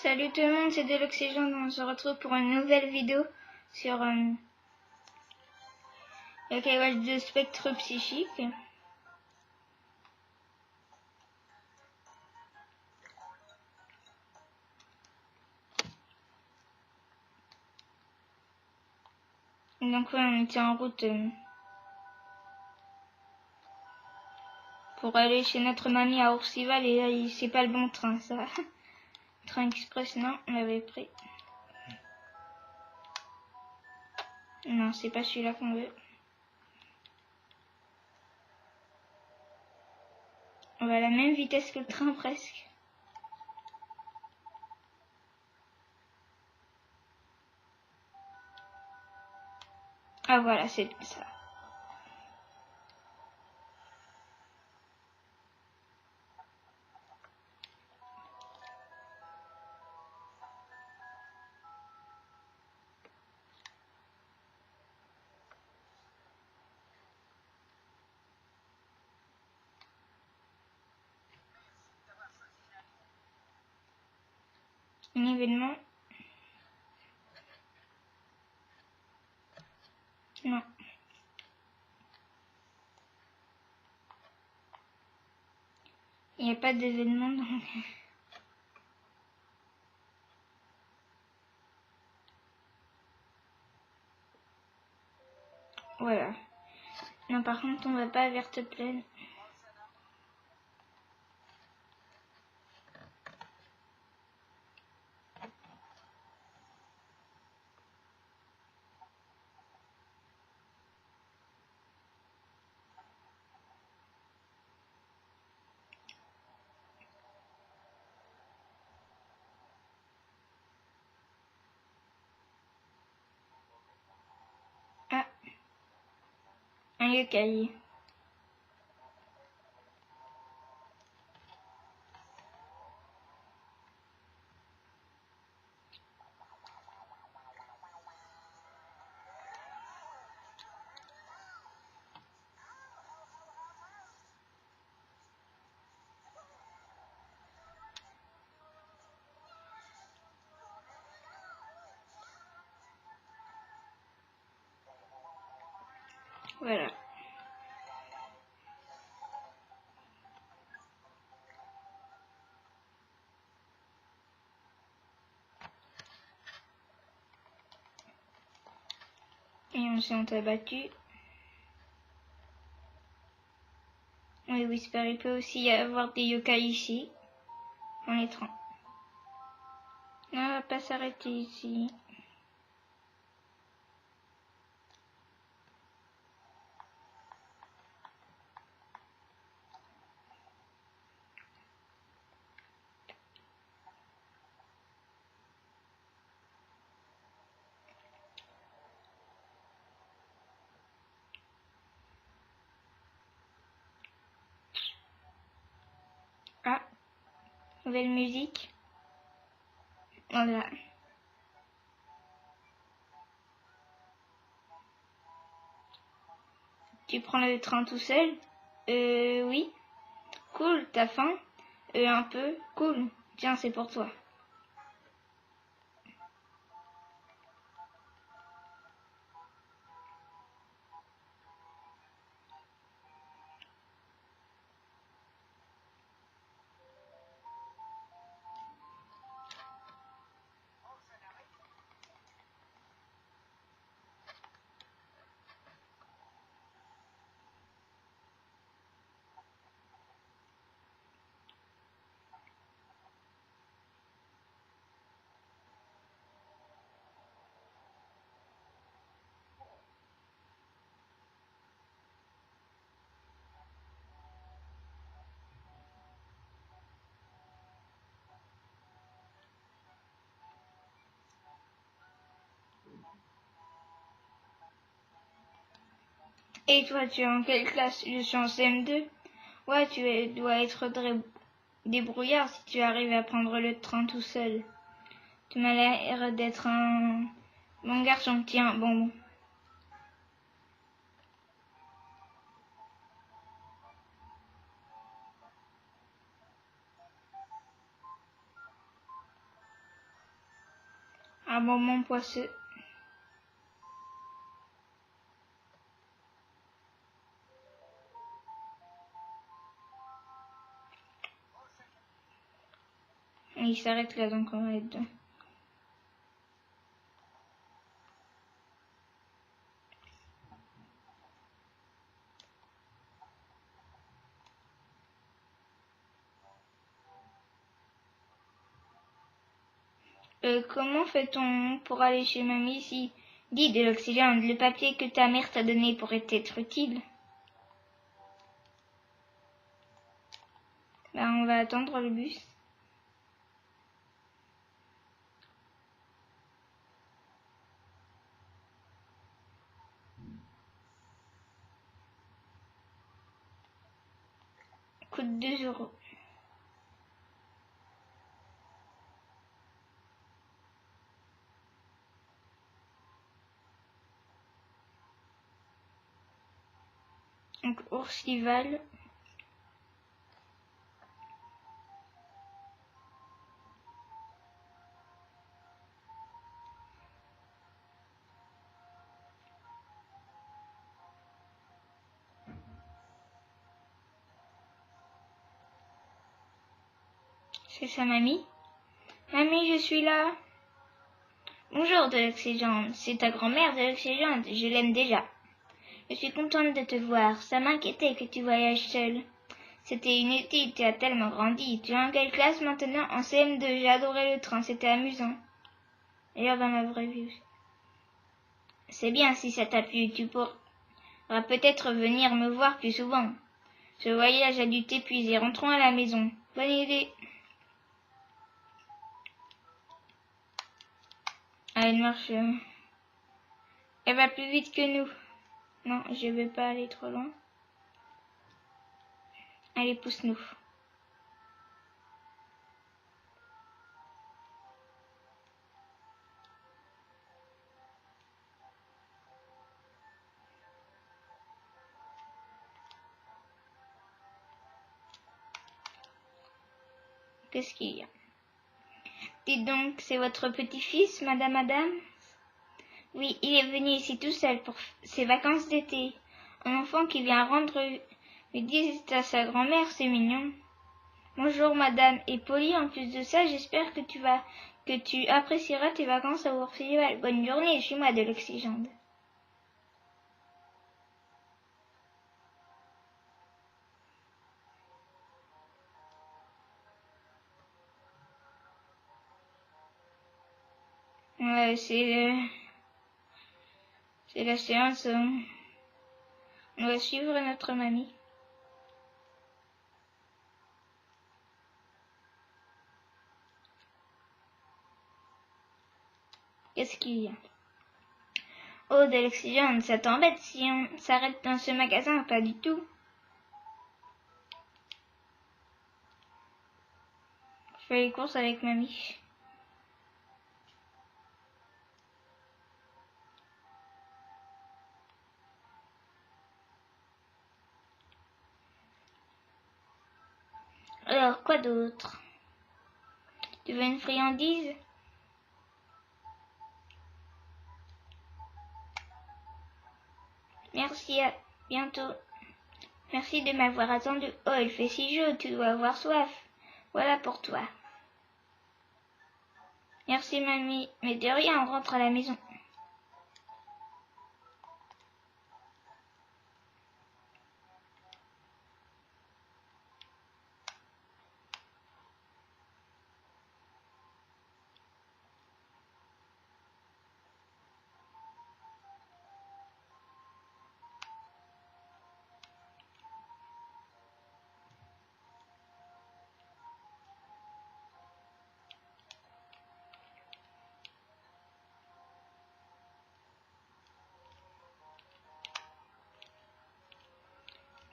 Salut tout le monde, c'est de l'Oxygène. On se retrouve pour une nouvelle vidéo sur Yokai Watch de spectre psychique. Donc ouais, on était en route pour aller chez notre mamie à Oursival et là c'est pas le bon train ça. Train express, non, on l'avait pris. Non, c'est pas celui-là qu'on veut. On va à la même vitesse que le train presque. Ah voilà, c'est ça. Un événement. Non. Il n'y a pas d'événement donc. Voilà. Non, par contre, on va pas à Verte Plaine. Ah, un yokai. Voilà. Et on s'est abattu. Oui, Whisper, il peut aussi y avoir des yokai ici. Dans les trains. Non, on va pas s'arrêter ici. Ah, nouvelle musique. Voilà. Tu prends le train tout seul? Oui. Cool, t'as faim? Un peu. Cool. Tiens, c'est pour toi. Et toi, tu es en quelle classe? Je suis en CM2. Ouais, dois être débrouillard si tu arrives à prendre le train tout seul. Tu m'as l'air d'être un bon garçon. Tiens, bon. un moment poisseux. Et il s'arrête là, donc on va être deux. Comment fait-on pour aller chez mamie ici? Dis de l'oxygène, le papier que ta mère t'a donné pourrait être utile. Ben, on va attendre le bus. Coûte 2 euros. Donc Ourcival. C'est sa mamie. Mamie, je suis là. Bonjour de l'oxygène, c'est ta grand-mère de l'oxygène, je l'aime déjà. Je suis contente de te voir, ça m'inquiétait que tu voyages seule. C'était inutile, tu as tellement grandi. Tu es en quelle classe maintenant? En CM2, j'ai adoré le train, c'était amusant. D'ailleurs dans la vraie vie aussi. C'est bien si ça t'a plu, tu pourras peut-être venir me voir plus souvent. Ce voyage a dû t'épuiser, rentrons à la maison. Bonne idée. Elle marche. Elle va plus vite que nous. Non, je vais pas aller trop loin. Allez, pousse-nous. Qu'est-ce qu'il y a? Dites donc, c'est votre petit-fils, madame Adam? Oui, il est venu ici tout seul pour ses vacances d'été. Un enfant qui vient rendre visite à sa grand-mère, c'est mignon. Bonjour madame, et Polly, en plus de ça, j'espère que tu apprécieras tes vacances à Ourcival. Bonne journée, je suis moi de l'Oxygène. Ouais, c'est la séance. On va suivre notre mamie. Qu'est-ce qu'il y a? Oh, de l'oxygène, ça t'embête si on s'arrête dans ce magasin? Pas du tout. Je fais les courses avec mamie. Alors, quoi d'autre? Tu veux une friandise? Merci, à bientôt. Merci de m'avoir attendu. Oh, il fait si chaud, tu dois avoir soif. Voilà pour toi. Merci, mamie. Mais de rien, on rentre à la maison.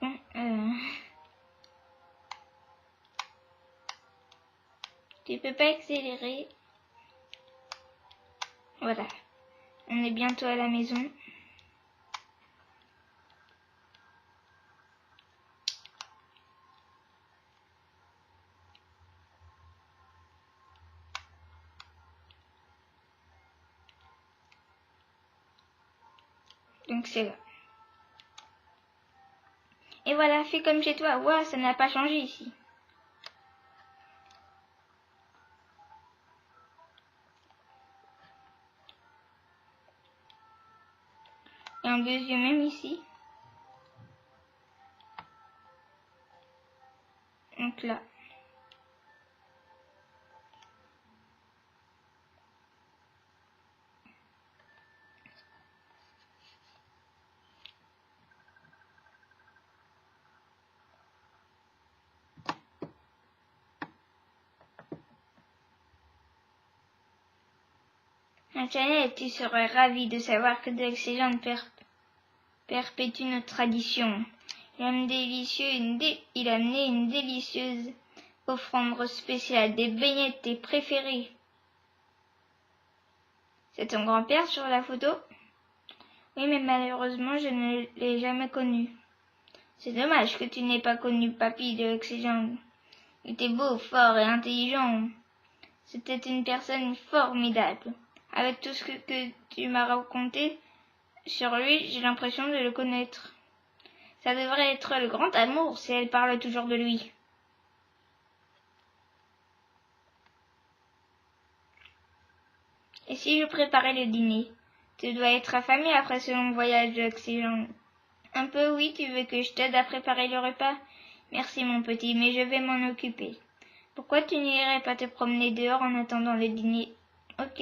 Bon, tu peux pas accélérer. Voilà. On est bientôt à la maison. Donc c'est là. Et voilà, fais comme chez toi. Ouah, ça n'a pas changé ici. Et en deuxième même ici. Donc là. Internet, tu serais ravi de savoir que Doxygen perpétue notre tradition. Il a amené une délicieuse offrande spéciale, des beignets de tes préférés. C'est ton grand-père sur la photo? Oui, mais malheureusement, je ne l'ai jamais connu. C'est dommage que tu n'aies pas connu Papy de Doxygen. Il était beau, fort et intelligent. C'était une personne formidable. Avec tout ce que tu m'as raconté sur lui, j'ai l'impression de le connaître. Ça devrait être le grand amour si elle parle toujours de lui. Et si je préparais le dîner? Tu dois être affamé après ce long voyage d'oxygène. Un peu, oui, tu veux que je t'aide à préparer le repas? Merci, mon petit, mais je vais m'en occuper. Pourquoi tu n'irais pas te promener dehors en attendant le dîner? Ok,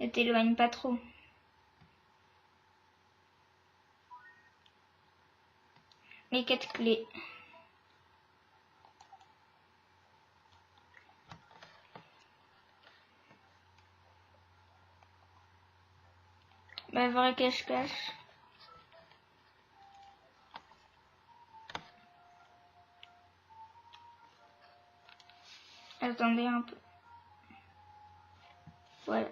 ne t'éloigne pas trop. Les 4 clés. Bah, vrai cache-cache. Attendez un peu. Voilà.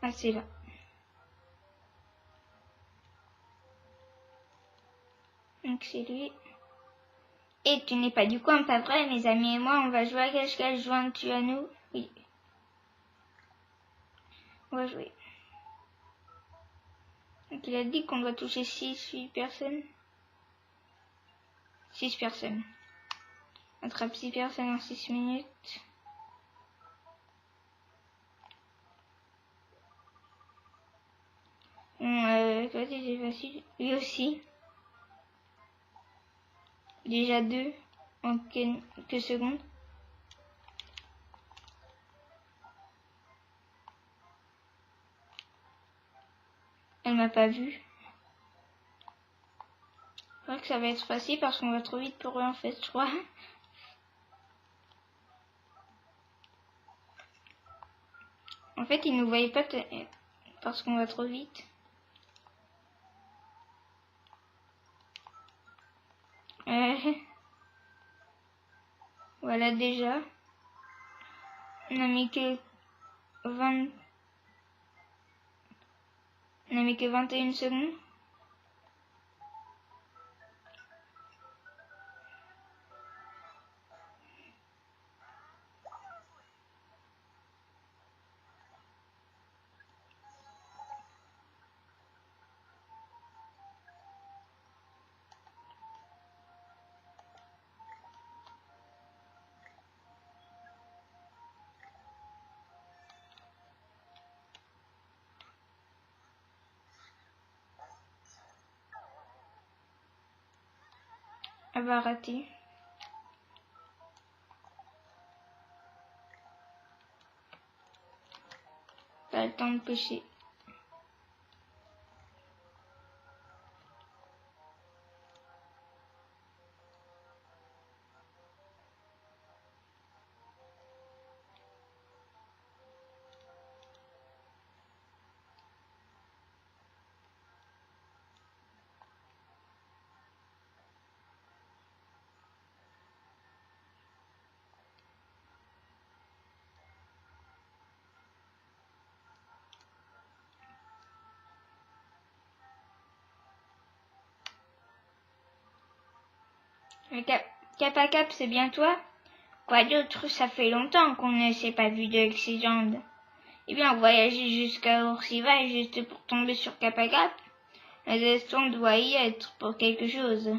Ah, c'est là. Donc c'est lui. Et tu n'es pas du coin, pas vrai? Mes amis et moi, on va jouer à cache-cache. Joins-tu à nous? Oui. On va jouer. Donc il a dit qu'on doit toucher 8 personnes. 6 personnes. Attrape 6 personnes en 6 minutes. Bon, toi c'est facile. Lui aussi. Déjà 2 en quelques secondes. Elle m'a pas vu. Je crois que ça va être facile parce qu'on va trop vite pour eux en fait, je crois. En fait, ils nous voyaient pas parce qu'on va trop vite. Voilà déjà. On a mis que 20... On a mis que 21 secondes. Elle va rater. Pas le temps de pêcher. Le cap à cap, c'est bien toi? Quoi d'autre? Ça fait longtemps qu'on ne s'est pas vu de Lexigende. Eh bien, voyager jusqu'à Oursiva juste pour tomber sur Cap à Cap? La destin doit y être pour quelque chose.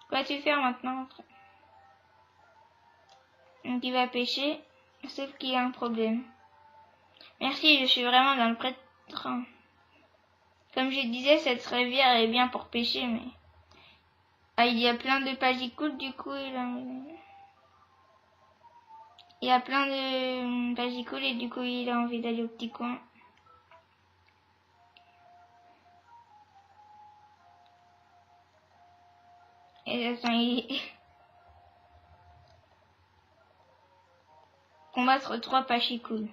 Quoi vas-tu faire maintenant? Donc il va pêcher, sauf qu'il y a un problème. Merci, je suis vraiment dans le pré-train. Comme je disais, cette rivière est bien pour pêcher, mais... Ah, il y a plein de pagicoules, du coup, il y a plein de pagicoules et du coup, il a envie d'aller au petit coin. Et attends, il... Combattre 3 pagicoules.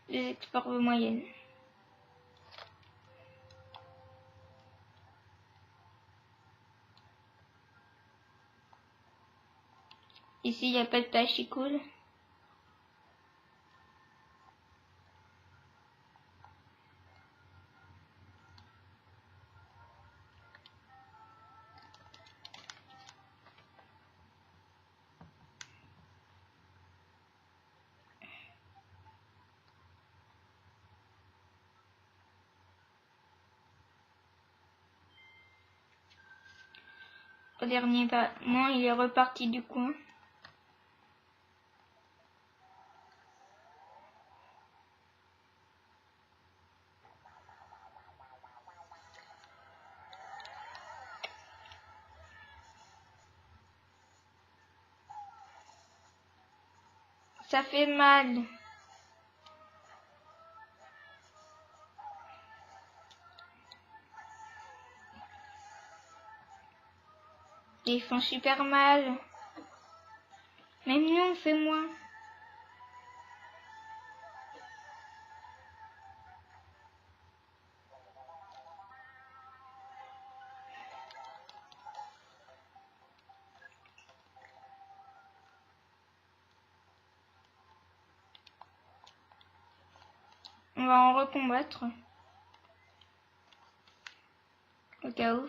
Des exports moyennes. Ici, il n'y a pas de pagicoules. Au dernier pas, non, il est reparti du coin. Ça fait mal. Ils font super mal. Même nous, on fait moins. On va en recombattre. Au cas où.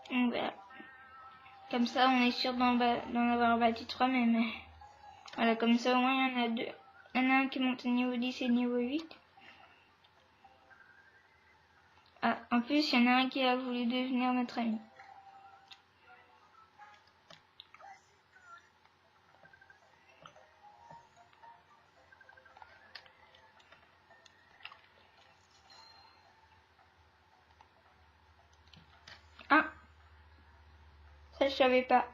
On verra. Comme ça, on est sûr d'en avoir bâti 3 même. Voilà, comme ça, au moins, il y en a 2. Il y en a un qui monte au niveau 10 et niveau 8. Ah, en plus, il y en a un qui a voulu devenir notre ami. Ah, ça, je savais pas.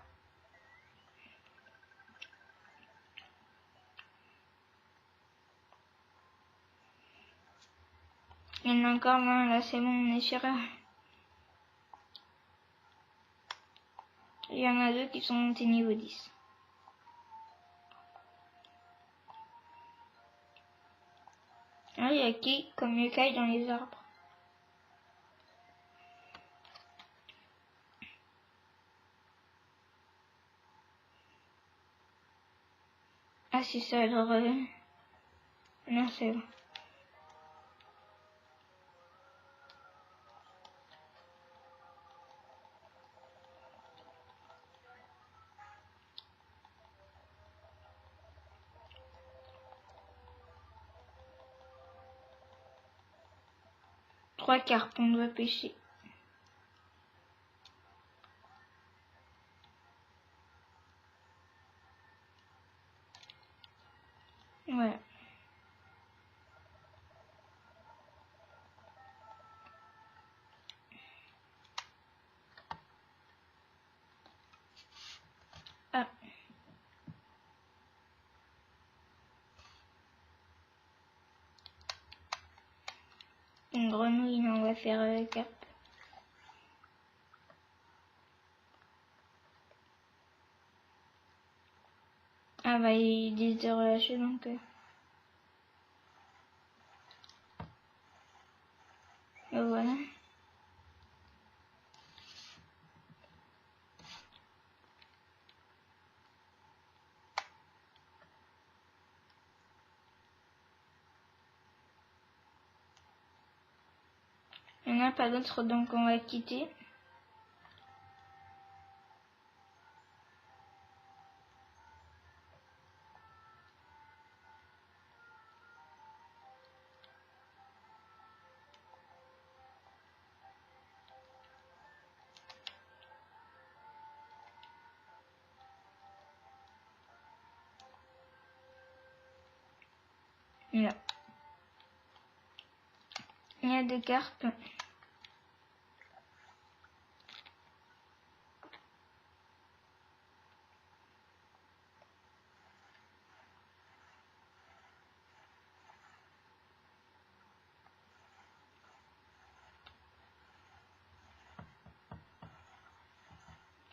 Il y en a encore un, là, c'est bon, on est sûr. Il y en a 2 qui sont montés niveau 10. Ah, il y a qui comme écaille dans les arbres. Ah, c'est ça, alors... Non, c'est bon. 3 carpes on doit pêcher. Voilà. Ah. Une grenouille, mais on va faire carpe. Ah bah ils disent de relâcher donc. Voilà. Il n'y en a pas d'autres donc on va quitter. Là. Il y a des carpes.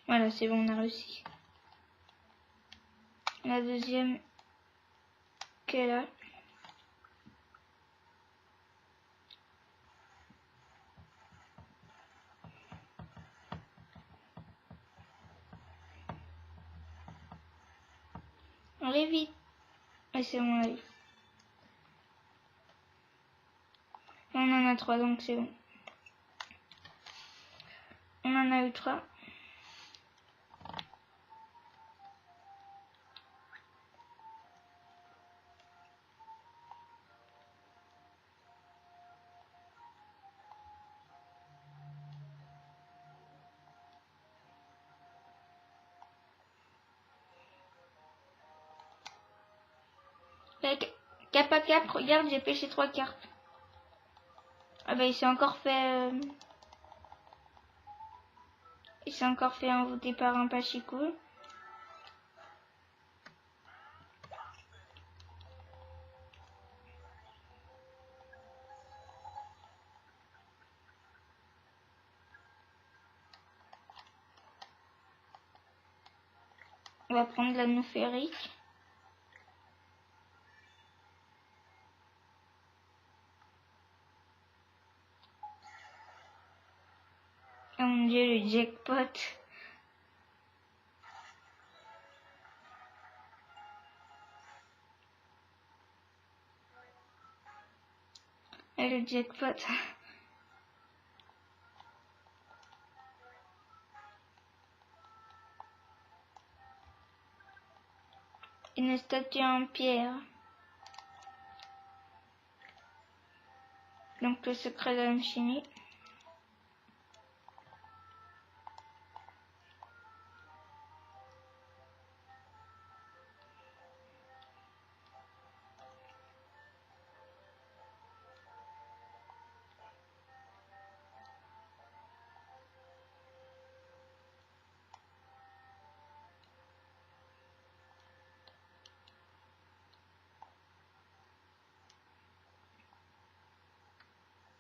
Voilà, c'est bon, on a réussi. La deuxième qu'elle a. Allez vite. Et c'est bon, allez. On en a 3 donc c'est bon. On en a eu 3. Cap à cap, regarde, j'ai pêché 3 carpes. Ah bah il s'est encore fait... Il s'est encore fait envoûter par un pachicou. On va prendre l'anneau féerique. Oh mon dieu, le jackpot. Et le jackpot. Une statue en pierre. Donc le secret de l'alchimie.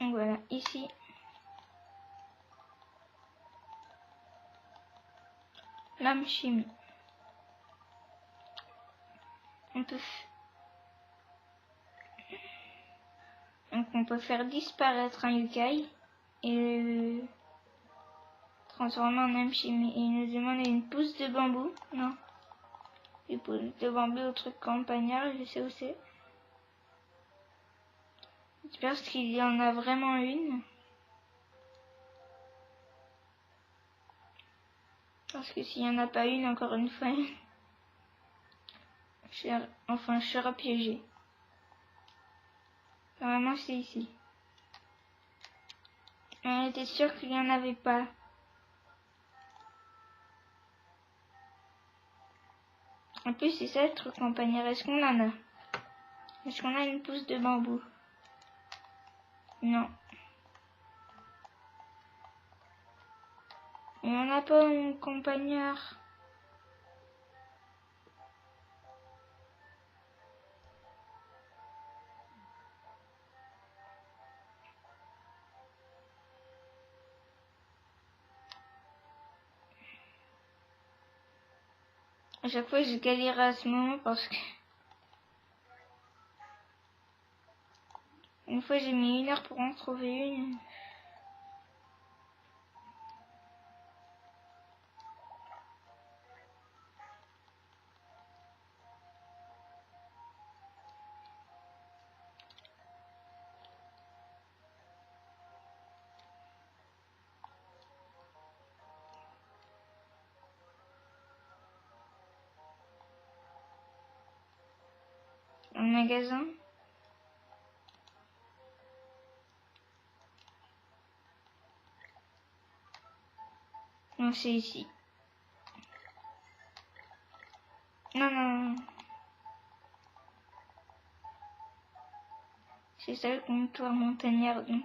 Donc voilà, ici. Lame chimie. Donc on peut faire disparaître un yukai et le transformer en lame chimie. Et il nous demande une pousse de bambou. Non. Une pousse de bambou au truc campagnard, je sais où c'est. J'espère qu'il y en a vraiment une. Parce que s'il n'y en a pas une, encore une fois, je serai piégé. Normalement, c'est ici. On était sûr qu'il n'y en avait pas. En plus, c'est ça le truc en panier. Est-ce qu'on en a? Est-ce qu'on a une pousse de bambou? Non. Et on n'a pas une campagnard. À chaque fois, je galère à ce moment parce que une fois, j'ai mis 1 heure pour en trouver une. Dans le magasin. Non, c'est ici. Non, non, non. C'est ça le comptoir montagnard, donc.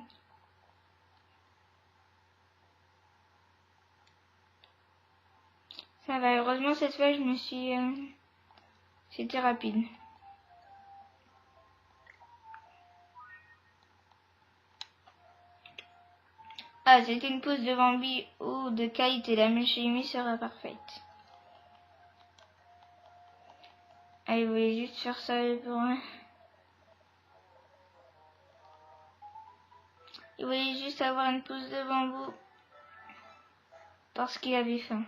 Ça va, heureusement, cette fois, je me suis... C'était rapide. Ah, c'était une pousse de Bambi ou de Kite et la mèche sera parfaite. Ah, il voulait juste faire ça pour... Il voulait juste avoir une pousse de bambou parce qu'il avait faim.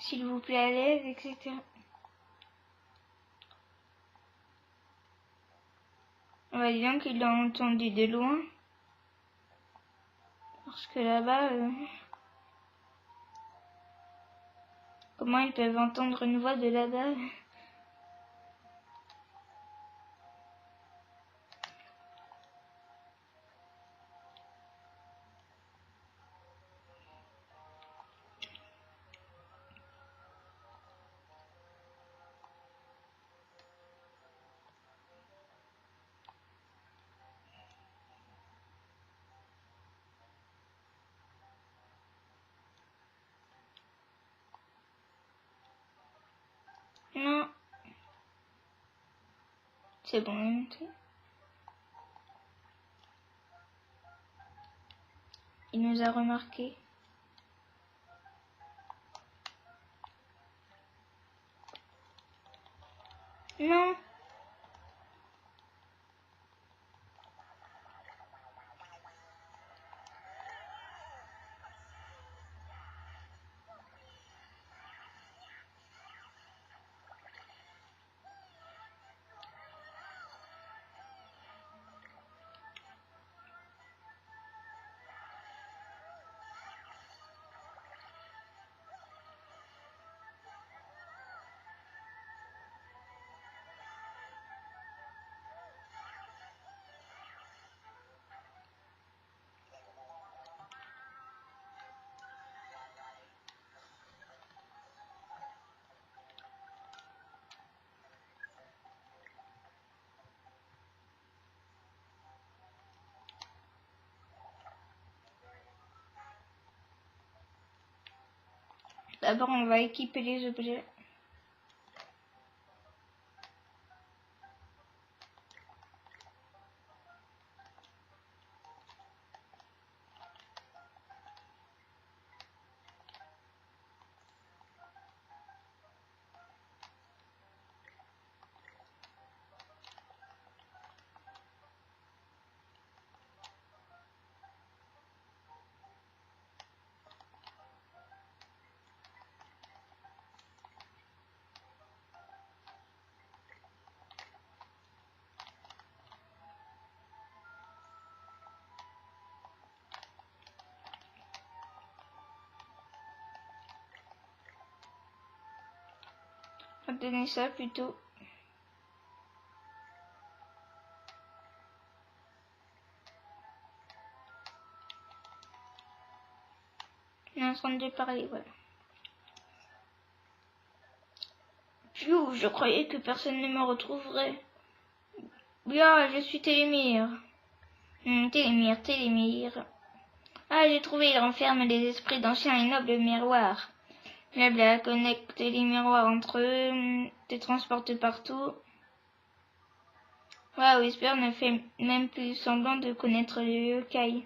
S'il vous plaît, à l'aise, etc. On va dire qu'il l'a entendu de loin. Parce que là-bas... Comment ils peuvent entendre une voix de là-bas? Non. C'est bon, il est monté. Il nous a remarqué. Non. D'abord, on va équiper les objets. On va donner ça plutôt. On est en train de parler, voilà. Pfiou, je croyais que personne ne me retrouverait. Bien, je suis Télémire. Télémire. Ah, j'ai trouvé, il renferme les esprits d'anciens et nobles miroirs. Blabla, connecte les miroirs entre eux, te transporte partout. Waouh, Whisper ne fait même plus semblant de connaître le yokai.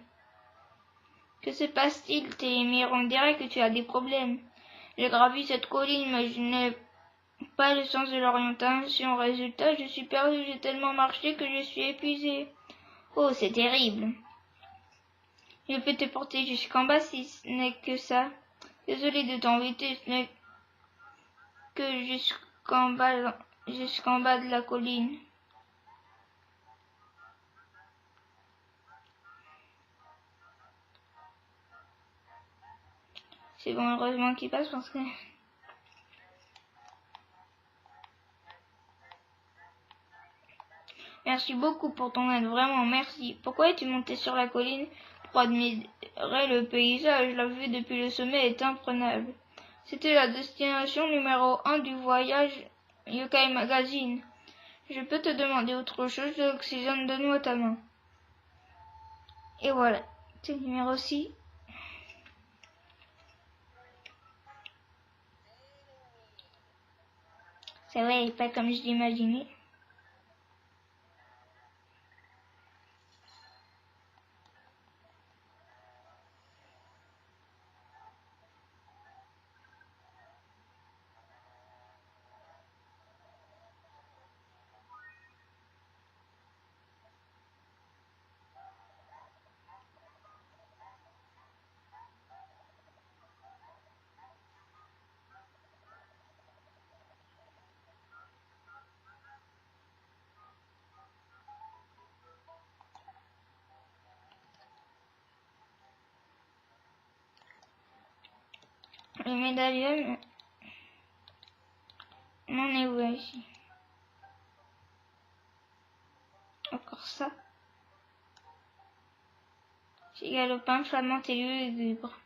Que se passe-t-il, Télémire? On dirait que tu as des problèmes. J'ai gravi cette colline, mais je n'ai pas le sens de l'orientation. Résultat, je suis perdu, j'ai tellement marché que je suis épuisé. Oh, c'est terrible. Je peux te porter jusqu'en bas si ce n'est que ça. Désolé de t'embêter, ce n'est que jusqu'en bas de la colline. C'est bon, heureusement qu'il passe parce que... Merci beaucoup pour ton aide, vraiment, merci. Pourquoi es-tu monté sur la colline pour admirer le paysage? La vue depuis le sommet est imprenable. C'était la destination numéro 1 du voyage Yokai Magazine. Je peux te demander autre chose de l'oxygène, donne-moi ta main. Et voilà, c'est le numéro 6. C'est vrai, pas comme je l'imaginais. Le médaillon, on en est où ici? Encore ça. J'ai galopin, flamante et lugubre.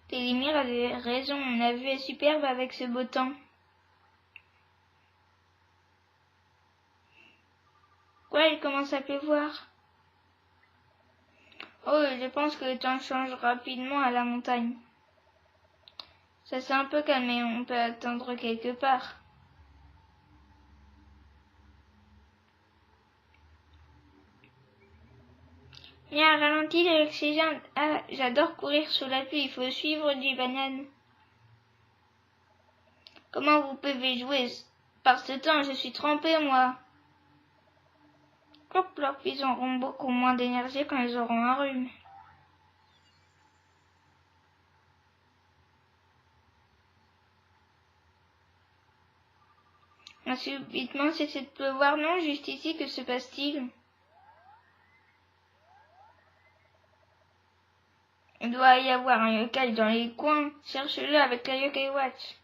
Télémire avait raison, la vue est superbe avec ce beau temps. Quoi, il commence à pleuvoir? Oh, je pense que le temps change rapidement à la montagne. Ça s'est un peu calmé, on peut attendre quelque part. Bien, ralentis l'oxygène. Ah, j'adore courir sous la pluie, il faut suivre du banane. Comment vous pouvez jouer par ce temps? Je suis trempée, moi. Clop, clop, ils auront beaucoup moins d'énergie quand ils auront un rhume. A subitement cessé de pleuvoir, non, juste ici, que se passe-t-il? Il doit y avoir un yokai dans les coins. Cherche-le avec la Yokai Watch.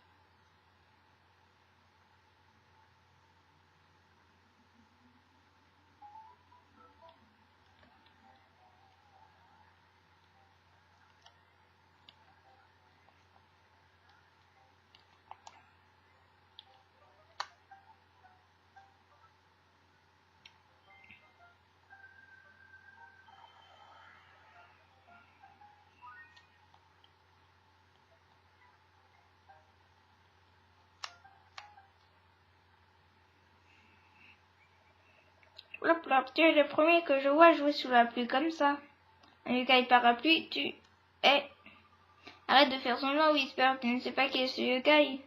Plop, plop, tu es le premier que je vois jouer sous la pluie comme ça. Un yokai parapluie, tu... Eh, arrête de faire semblant, Whisper, tu ne sais pas qui est ce yokai.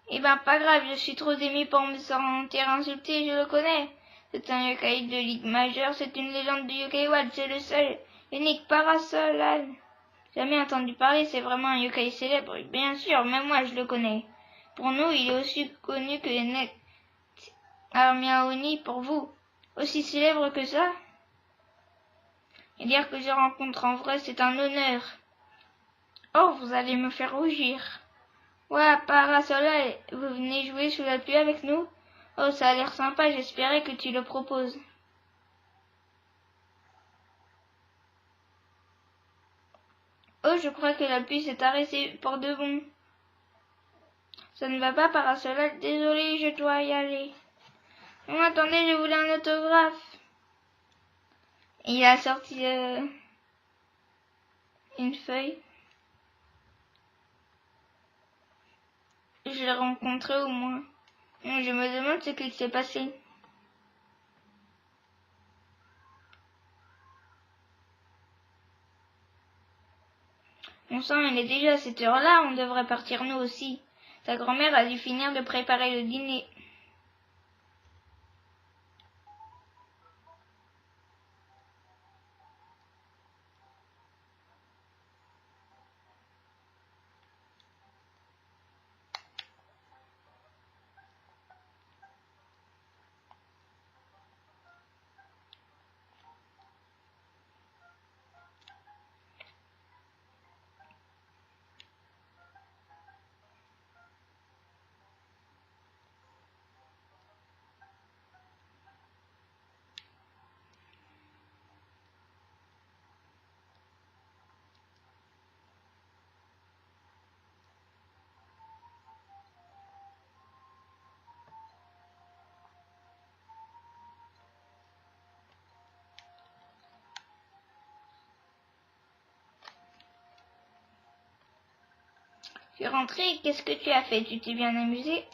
Eh ben, pas grave, je suis trop ému pour me sentir insulté, je le connais. C'est un yokai de Ligue majeure, c'est une légende du Yokai Watch, c'est le seul, unique Parasolal. Jamais entendu parler, c'est vraiment un yokai célèbre, bien sûr, même moi je le connais. Pour nous, il est aussi connu que Net Armiaoni pour vous. Aussi célèbre que ça? Et dire que je rencontre en vrai, c'est un honneur. Oh, vous allez me faire rougir. Ouais, Parasola, vous venez jouer sous la pluie avec nous? Oh, ça a l'air sympa, j'espérais que tu le proposes. Oh, je crois que la pluie s'est arrêtée pour de bon. Ça ne va pas, Parasola, désolé, je dois y aller. Non, attendez, je voulais un autographe. Il a sorti une feuille. Je l'ai rencontré au moins. Je me demande ce qu'il s'est passé. Mon sang, il est déjà à cette heure-là, on devrait partir nous aussi. Ta grand-mère a dû finir de préparer le dîner. Tu es rentré, qu'est-ce que tu as fait? Tu t'es bien amusé?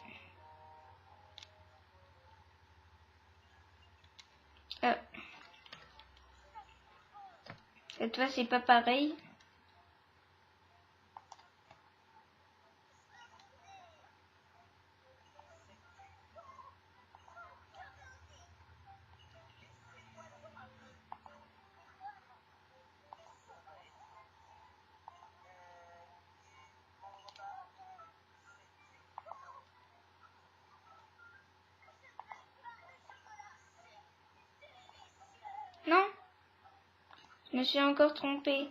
Euh, cette fois, c'est pas pareil. Non, je me suis encore trompée.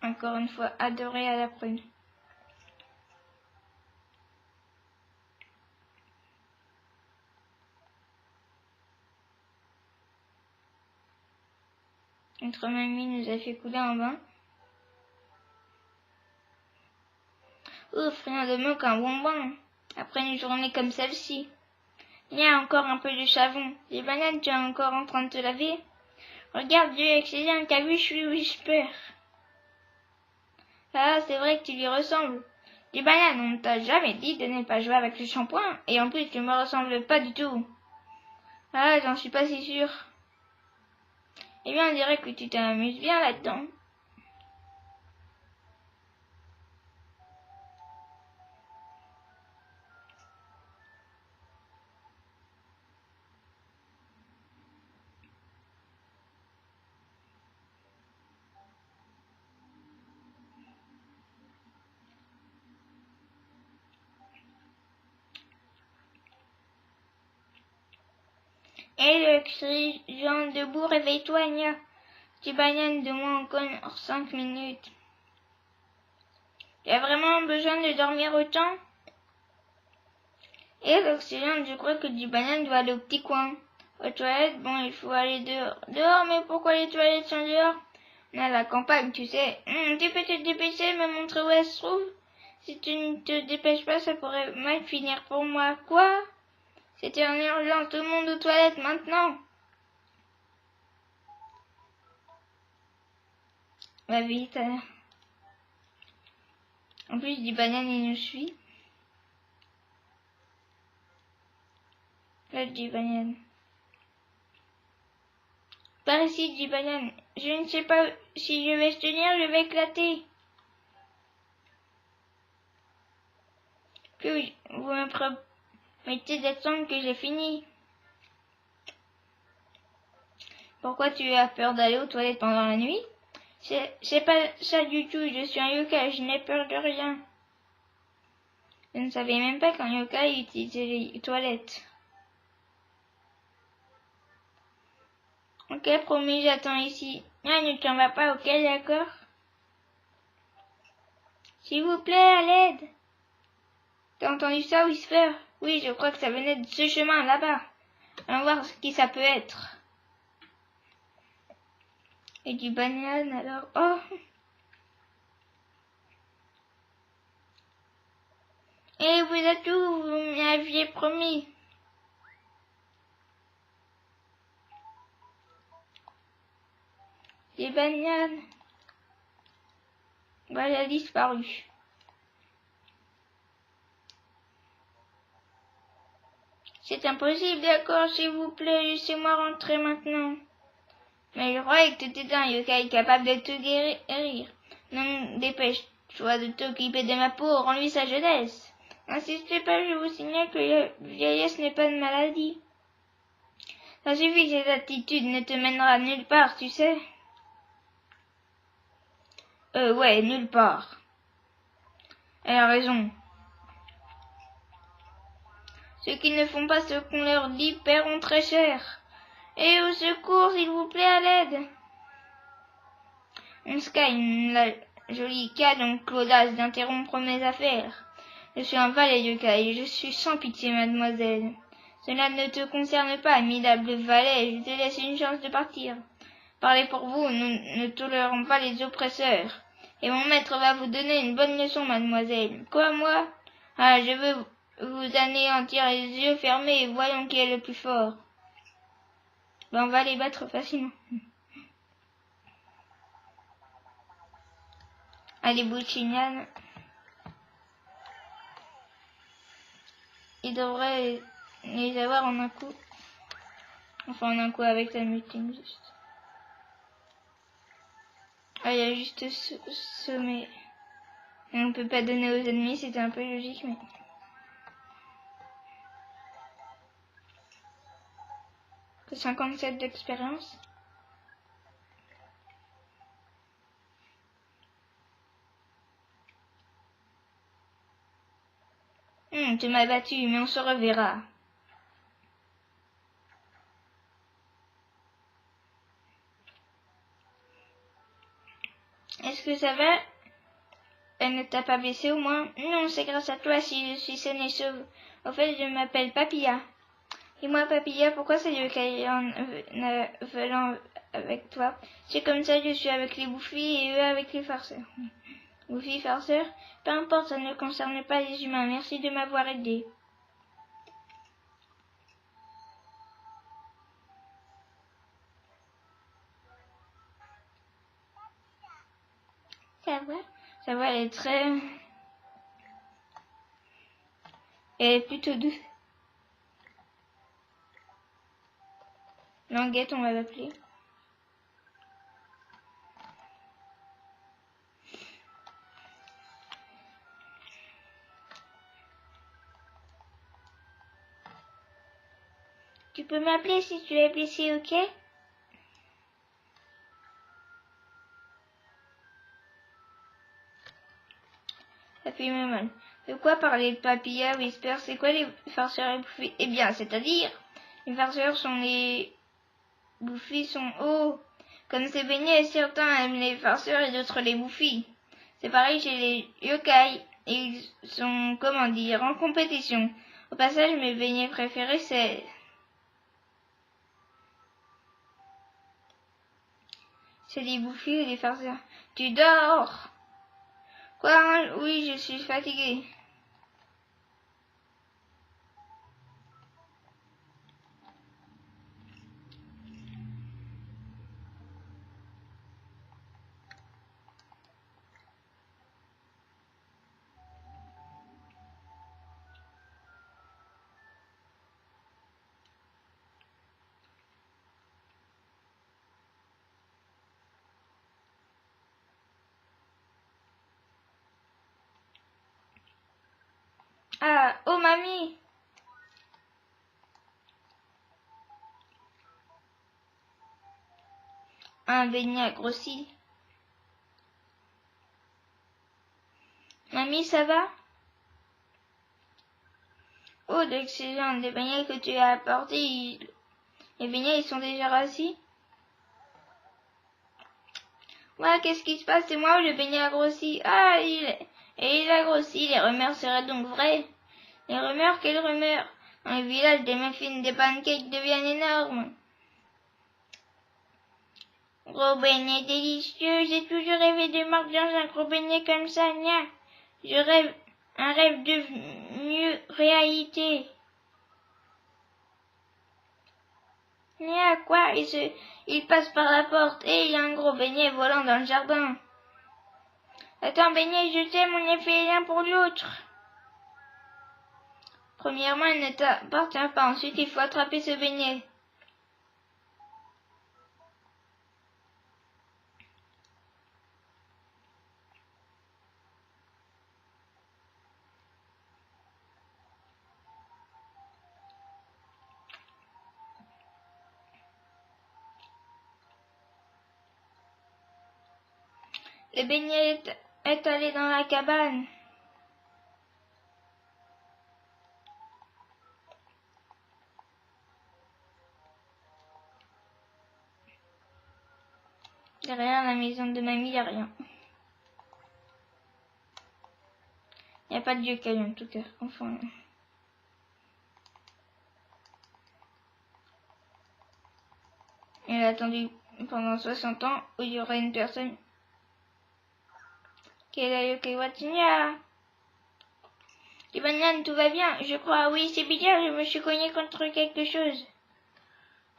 Encore une fois, adoré à la prune. Notre mamie nous a fait couler en bain. Ouf, rien de mieux qu'un bonbon. Après une journée comme celle-ci. Il y a encore un peu de savon. Les bananes, tu es encore en train de te laver? Regarde, Dieu, excellent, t'as vu, je suis Whisper. Ah, c'est vrai que tu lui ressembles. Les bananes, on ne t'a jamais dit de ne pas jouer avec le shampoing, et en plus, tu me ressembles pas du tout. Ah, j'en suis pas si sûre. Eh bien, on dirait que tu t'amuses bien là-dedans. Et le cri, Jean, debout, réveille-toi, Nia. Tu bananes de moi encore 5 minutes. Tu as vraiment besoin de dormir autant? Et l'Occident, je crois que du banane doit aller au petit coin. Aux toilettes, bon, il faut aller dehors. Dehors, mais pourquoi les toilettes sont dehors? On est à la campagne, tu sais. Tu peux te dépêcher, me montrer où elle se trouve? Si tu ne te dépêches pas, ça pourrait mal finir pour moi. Quoi? C'était en urgence, tout le monde aux toilettes maintenant. Va vite. En plus, du banane, il nous suit. Là, du banane. Par ici, du banane. Je ne sais pas si je vais tenir, je vais éclater. Puis, vous me promettez d'attendre que j'ai fini. Pourquoi tu as peur d'aller aux toilettes pendant la nuit? C'est pas ça du tout, je suis un yokai, je n'ai peur de rien. Je ne savais même pas qu'un yokai utilisait les toilettes. Ok, promis, j'attends ici. Ah, ne t'en vas pas, ok, d'accord? S'il vous plaît, à l'aide. T'as entendu ça, Whisper? Oui, je crois que ça venait de ce chemin, là-bas. Allons voir qui ça peut être. Et du banane, alors... Oh! Et vous êtes où? Vous m'aviez promis. Des bananes. Voilà, disparu. C'est impossible, d'accord, s'il vous plaît, laissez-moi rentrer maintenant. Mais je croyais que tu étais un yokai capable de te guérir. Non, dépêche-toi de t'occuper de ma peau, rends-lui sa jeunesse. N'insistez pas, je vous signale que la vieillesse n'est pas une maladie. Ça suffit, cette attitude ne te mènera nulle part, tu sais. Ouais, nulle part. Elle a raison. Ceux qui ne font pas ce qu'on leur dit paieront très cher. Et au secours, s'il vous plaît, à l'aide. Sky, la jolie K, donc l'audace d'interrompre mes affaires. Je suis un valet yokai et je suis sans pitié, mademoiselle. Cela ne te concerne pas, admirable valet, je te laisse une chance de partir. Parlez pour vous, nous ne tolérons pas les oppresseurs. Et mon maître va vous donner une bonne leçon, mademoiselle. Quoi, moi? Ah, je veux vous anéantir les yeux fermés et voyons qui est le plus fort. Ben, on va les battre facilement. Allez, Bouchignan. Il devrait les avoir en un coup. Enfin, en un coup avec sa muting, juste. Ah, il y a juste ce mais... On peut pas donner aux ennemis, c'était un peu logique, mais... Que 57 d'expérience. Tu m'as battu, mais on se reverra. Est-ce que ça va? Elle ne t'a pas blessé au moins? Non, c'est grâce à toi si je suis saine et sauve. Au fait, je m'appelle Papilla. Et moi, Papilla, pourquoi c'est le caillon veulent avec toi? C'est comme ça que je suis avec les bouffis et eux avec les farceurs. Bouffis, farceurs? Peu importe, ça ne concerne pas les humains. Merci de m'avoir aidé. Ça va? Ça va, elle est très... Elle est plutôt douce. Languette, on va l'appeler. Tu peux m'appeler si tu es blessé, ok? Ça fait mal. De quoi parler de Papilla, Whisper? C'est quoi les farceurs et bouffis? Eh bien, c'est-à-dire, les farceurs sont les bouffis sont hauts. Comme c'est beignets, certains aiment les farceurs et d'autres les bouffis. C'est pareil chez les yokai. Ils sont, comment dire, en compétition. Au passage, mes beignets préférés, c'est C'est des bouffées ou des farceurs. Tu dors? Quoi, hein? Oui, je suis fatiguée. Ah, oh mamie! Un beignet a grossi. Mamie, ça va? Oh, d'excellent. Les beignets que tu as apportés, les beignets, ils sont déjà rassis? Ouais, qu'est-ce qui se passe? C'est moi ou le beignet a grossi? Ah, il a grossi. Les rumeurs seraient donc vraies. Les rumeurs? Quelles rumeurs? Dans le village, des muffins, des pancakes deviennent énormes. Gros beignet délicieux. J'ai toujours rêvé de manger dans un gros beignet comme ça, nia. Je rêve, un rêve devenu réalité. Nia, quoi? Il passe par la porte et il y a un gros beignet volant dans le jardin. Attends, beignet, je t'aime, on est fait l'un pour l'autre. Premièrement, il ne t'appartient pas. Ensuite, il faut attraper ce beignet. Le beignet est allé dans la cabane. Derrière la maison de mamie, il n'y a rien. Il n'y a pas de vieux caillou en tout cas. Enfin. Elle a attendu pendant 60 ans où il y aurait une personne qui est le Kewatinia. Les bananes, tout va bien? Je crois, oui, c'est bizarre, je me suis cogné contre quelque chose.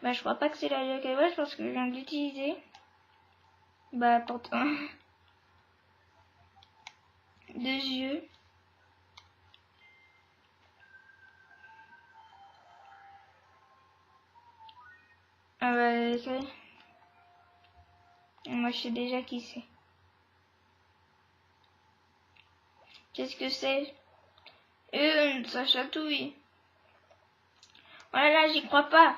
Bah, je crois pas que c'est la Yokai parce que je viens de l'utiliser. Bah, pourtant. 2 yeux. Ah bah, ok. Moi, je sais déjà qui c'est. Qu'est-ce que c'est? Ça chatouille. Oh là là, j'y crois pas.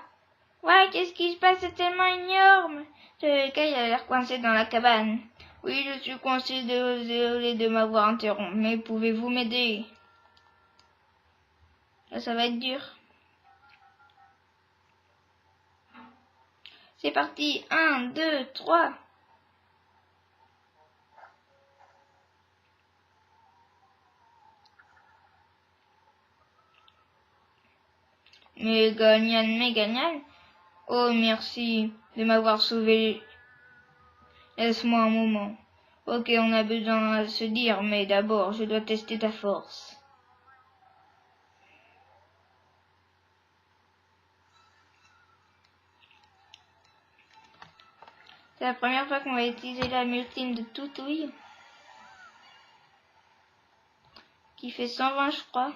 Ouais, qu'est-ce qui se passe? C'est tellement énorme. Le Yokai, il a l'air coincé dans la cabane. Oui, je suis coincé, désolé de m'avoir interrompu, mais pouvez-vous m'aider? Là, ça va être dur. C'est parti. 1, 2, 3. Méganian. Oh, merci de m'avoir sauvé. Laisse-moi un moment. Ok, on a besoin de se dire, mais d'abord, je dois tester ta force. C'est la première fois qu'on va utiliser la multime de Toutouille. Qui fait 120, je crois.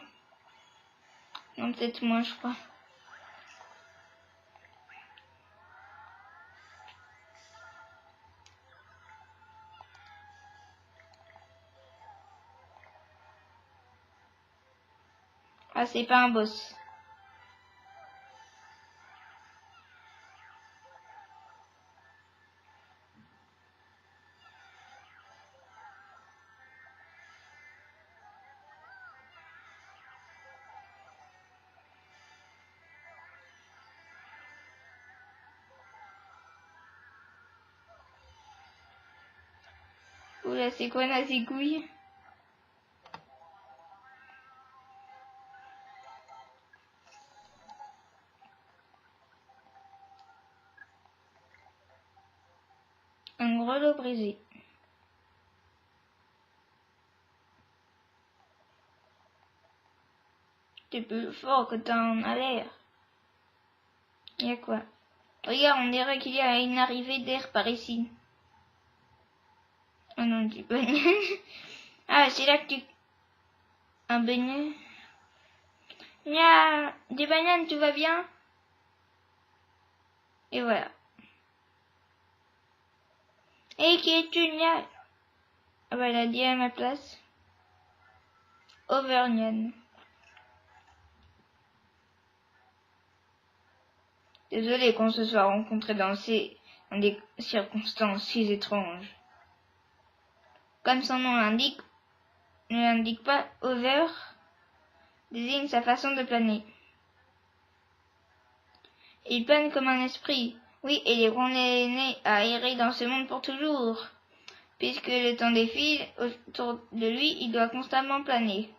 Non, peut-être moins, je crois. Ah, c'est pas un boss. Oula, c'est quoi la zigouille? Un grelot brisé. T'es plus fort que t'en as l'air. Y'a quoi? Regarde, on dirait qu'il y a une arrivée d'air par ici. Oh non, du beignet. Ah, c'est là que tu... Un beignet. Nya, des bananes, tout va bien? Et voilà. Et qui es-tu, Nya? Ah bah, elle a dit à ma place. Auvergnane. Désolé qu'on se soit rencontrés dans des circonstances si étranges. Comme son nom l'indique, ne l'indique pas, Over désigne sa façon de planer. Il plane comme un esprit. Oui, et il est condamné à errer dans ce monde pour toujours. Puisque le temps défile autour de lui, il doit constamment planer.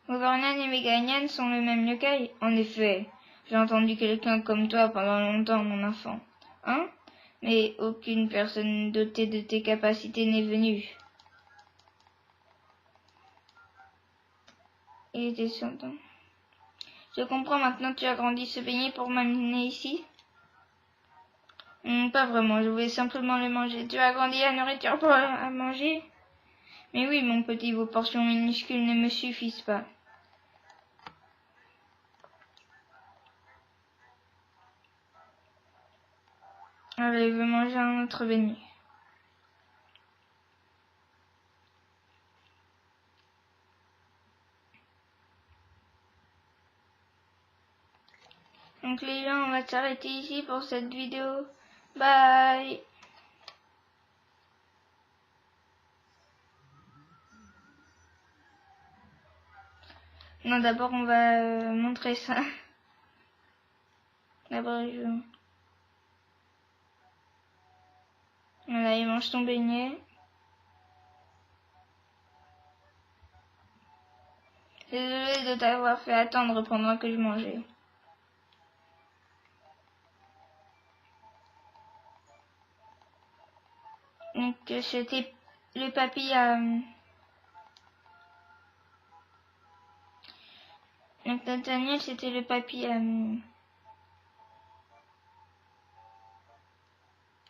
Auvergnane et Méganiane sont le même yokai. En effet, j'ai entendu quelqu'un comme toi pendant longtemps, mon enfant. Hein? Mais aucune personne dotée de tes capacités n'est venue. Il était certain. Je comprends maintenant, tu as grandi ce beignet pour m'amener ici? Pas vraiment, je voulais simplement le manger. Tu as grandi la nourriture pour à manger? Mais oui, mon petit, vos portions minuscules ne me suffisent pas. Allez, je veux manger un autre beignet. Donc les gens, on va s'arrêter ici pour cette vidéo. Bye! Non, d'abord on va montrer ça. D'abord je... Voilà, il mange ton beignet. Désolée de t'avoir fait attendre pendant que je mangeais. Donc c'était le papy Donc Nathaniel, c'était le papy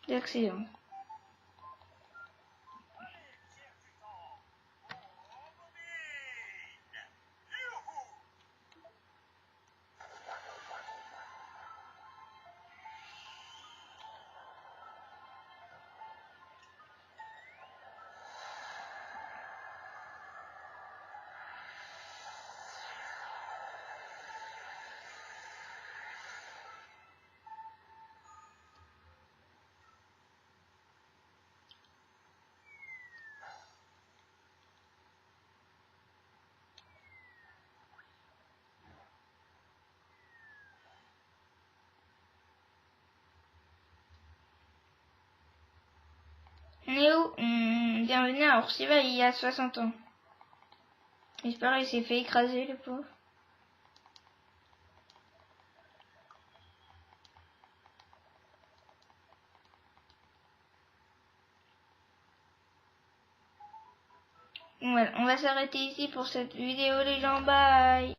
d'accident. Néo, bienvenue à Orcival il y a 60 ans. J'espère qu'il s'est fait écraser le pauvre. Voilà, on va s'arrêter ici pour cette vidéo les gens, bye.